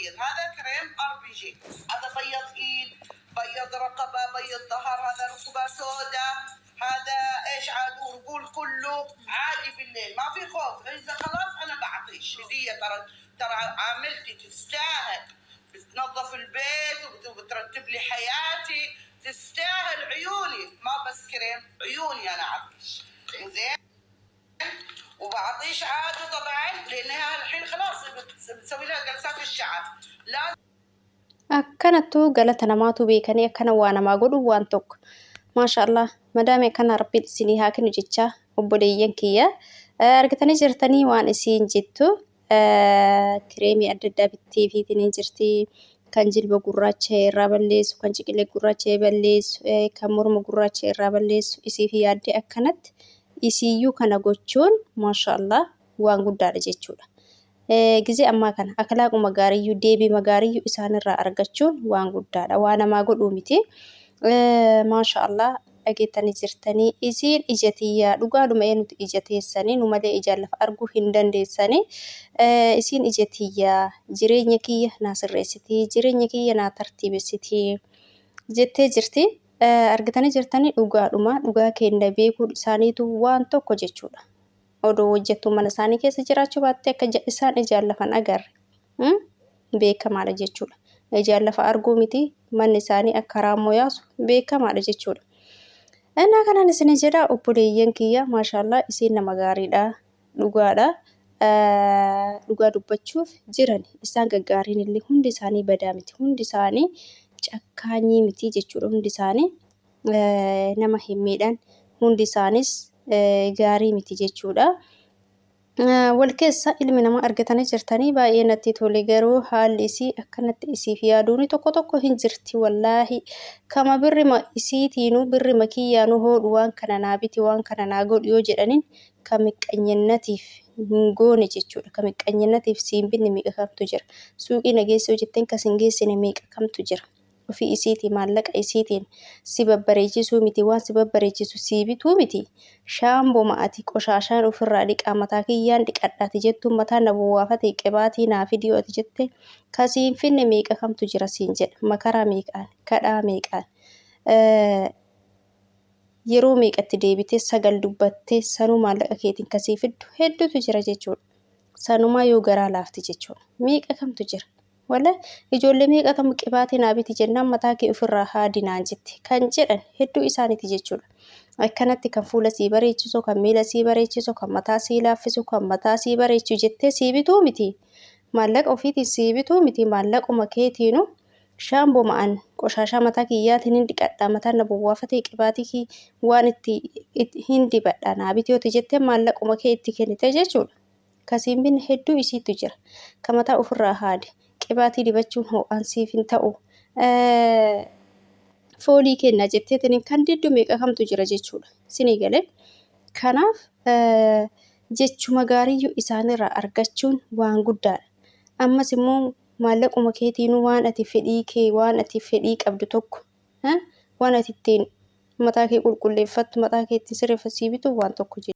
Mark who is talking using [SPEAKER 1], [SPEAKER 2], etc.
[SPEAKER 1] أبيض. هذا كريم RPG. هذا بيض إيد، بيض رقبة، بيض ظهر. هذا ركبة سوداء. هذا إيش عاد ورجول كله عادي بالليل، ما في خوف. إذا خلاص أنا بعطيش هدية. ترى عاملتي تستاهل، بتنظف البيت وبترتب لي حياتي، تستاهل عيوني. ما بس كريم، عيوني أنا عطيش زين. وبعطيش عاد طبعا لأنها الحين خلاص بتسوي لها جلسات الشعر. لازم
[SPEAKER 2] akkanattuu galata namaatu beekanii akkana waa namaa godhu waan tokko maashaallah madaame kana rabbiin isinii haa kennu jecha obboleeyyan kiyya argitanii jirtanii waan isiin jettu kireemii adda addaa bittee fiitiin jirti kan jilba gurraacha irraa balleessu kan ciqilee gurraacha balleessu kan morma gurraacha irraa balleessu isii fi yaaddee akkanatti isiiyyuu kana gochuun maashaallah waan guddaadha jechuudha. Gizee ammaa kana akhlaaquma gaariyyuu deebii magaariyyuu isaanirraa argachuun waan guddaadha. Waan namaa godhuu miti. Maashaallah dhageettanii jirtanii isiin ija tiyyaa dhugaadhuma nuti ija teessanii nu malee ijaan lafa arguu hin dandeessanii. Isiin ija tiyyaa jireenya kiyya naa sirreessitii, jireenya kiyya naa tartiibessitii jettee jirti. Argitanii jirtanii dhugaadhuma dhugaa keenya beekuun isaaniitu waan tokko jechuudha. Odoo hojjettu mana isaanii keessa jiraachuu baatte akka isaan ijaan lafan agarre beekamaadha jechuudha. Ijaan lafa arguu miti manni isaanii akka raammoo yaasu beekamaadha jechuudha. Innaa kanaan isin jedha obboleeyyan kiyya maashaallah isiin nama gaariidha dhugaadha. Dhugaa dubbachuuf jiran isaan gaggaariin illee hundi isaanii badaa miti, hundi isaanii cakkaanyii miti jechuudha. Hundi isaanii nama hin miidhan, hundi isaanis gaarii miti jechuudha. Wal keessa ilmi namaa argatanii jirtanii baay'ee natti tole garuu haalli isii akkanatti isiif yaaduun tokko hin jirti wallaahi. Kama birrima isiitiinuu birrima kiyyaanuu hoodhu waan kana naa biti waan kana naa godhu yoo jedhaniin kan miqqanyannatiif hin goone jechuudha. Kan miqqanyannatiif siin binne meeqa kamtu jira. Suuqii nageessoo jetteen kan siin geessine meeqa kamtu jira. Ofii isiitiin maallaqa isiitiin si babbareechisuu miti waan si babbareechisu si bituu miti. Shaamboo ma'ati qoshaashaan ofirraa dhiqaa mataa kiyyaan dhiqadhaati jettuun mataa na buwaafate qibaatii naa fidii ati jette kasiin finne meeqa kamtu jira siin jedha. Makaraa meeqaan kadhaa meeqaan yeroo meeqatti deebitee sagal dubbattee sanuu maallaqa keetiin kasii fiddu hedduutu jira jechuudha. Sanumaa yoo garaa laafti jechuudha. Meeqa kamtu jira. Wala ijoollee meeqa tamu qibaatii naa biti jennaan mataa kee ofirraa haadinaan jetti kan jedhan hedduu isaaniiti jechuudha. Akkanatti kan fuula sii bareechisu, kan miila sii bareechisu, kan mataa sii laaffisu, kan mataa sii bareechu jettee sii bituu miti. Maallaqa ofiitiin sii bituu miti maallaquma keetiinu shaamboo ma'an qoshaashaa mataa kiyyaatiin hin dhiqadhaa mataan na buwwaafatee qibaatii waan itti hin dibadhaa naa biti yooti jettee maallaquma kee itti kennite jechuudha. Kasiin binne hedduu isiitu jira. Kan mataa ofirraa haade. Qibaatii dibachuun ho'aan siif hin ta'u. Foolii kennaa jetteetiin kan diddu meeqa kamtu jira jechuudha. Sinii galee. Kanaaf jechuma gaariyyuu isaanirraa argachuun waan guddaadha. Ammas immoo maallaquma keetiinuu waan ati fedhii kee waan ati fedhii qabdu tokko waan ati ittiin mataa kee qulqulleeffattu mataa kee ittiin sirreeffatu sii bitu waan tokko jechuudha.